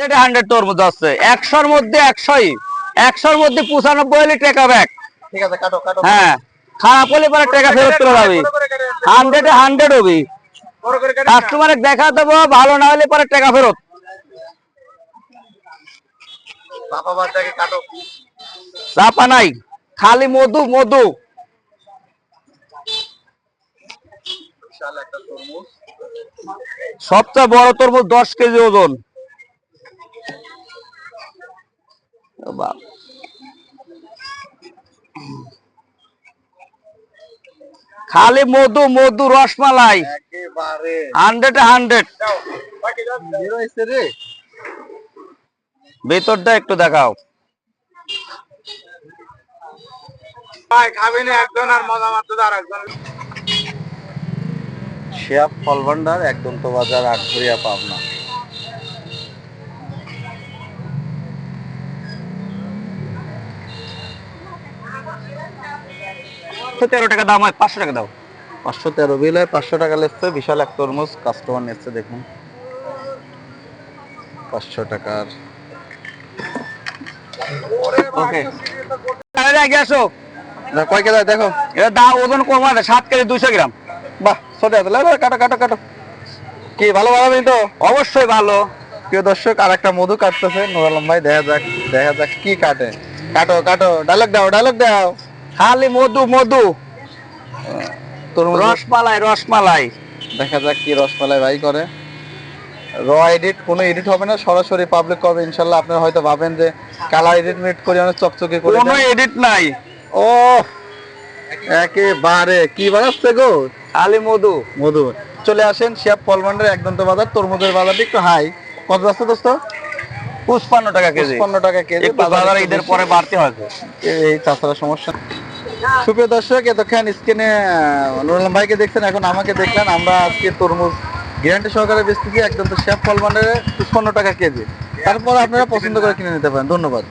100 তরমুজ আছে, 100-র মধ্যে 100ই, 100-র মধ্যে 95 হলে টাকা ব্যাক। ঠিক আছে, কাটো কাটো। হ্যাঁ, খারাপ হলে পরে টাকা ফেরত চলে যাবে। 100-এ 100 হবে। কাস্টমারে দেখা দেবো, ভালো না হলে পরে টাকা ফেরত। বাবা বাচ্চাকে কাটো। চাপা নাই, খালি মধু মধু। বিশাল একটা তরমুজ। সবচেয়ে বড় তরমুজ 10 কেজি ওজন। খালি মধু মধু, রসমালাই একেবারে 100-এ 100। বের হইছে রে। ভেতরটা একটু দেখাও। ভাই খাবেন একজন আর মজা মারতে আর একজন। শিয়াব ফল ভান্ডার, একদন্ত বাজার, আটঘরিয়া, পাবনা। 13 টাকা দাম হয়, 500 টাকা দাও। 513 বিল হয়, 500 টাকা লেখছে। বিশাল এক তরমুজ কাস্টমার নিচ্ছে, দেখুন 500 টাকার। ওকে, তাহলে আগে আসো। না কয় কেজি দেখো। এটা দাম ওজন কম আছে, 7 কেজি 200 গ্রাম। বাহ, ছোট আছে। কাটো কাটো কাটো। কি ভালো বানাবেন তো? অবশ্যই ভালো। প্রিয় দর্শক, আর একটা মধু কাটতেছে নুর আলম ভাই। দেখা যাক কি কাটে। কাটো কাটো, ডায়লগ দাও ডায়লগ দাও। খালি মধু মধু, তরমুজ রসমালাই রসমালাই। দেখা যাক কি রসমালাই ভাই করে। এডিট, কোনো এডিট হবে না, সরাসরি পাবলিক করবে ইনশাল্লাহ। আপনারা হয়তো ভাবেন যে কালার এডিট করে অনেক চকচকে করে কোনো এডিট নাই। ও একেবারে কি বানাচ্ছে গো, খালি মধু মধু। চলে আসেন শিয়াব ফল ভান্ডার, একদন্ত বাজার। তরমুজের বাজারটা একটু হাই। কত যাচ্ছে দোস্ত? 55 টাকা কেজি। 55 টাকা কেজি। একটু বাজার ঈদের পরে বাড়তে হবে। এই তাছাড়া সমস্যা। সুপ্রিয় দর্শক, এতক্ষণ স্ক্রিনে নুর আলম ভাইকে দেখছেন, এখন আমাকে দেখলেন। আমরা আজকে তরমুজ গ্যারান্টি সহকারে বেচতেছি, একদম তো শিয়াব ফল ভান্ডারে 55 টাকা কেজি। তারপর আপনারা পছন্দ করে কিনে নিতে পারেন। ধন্যবাদ।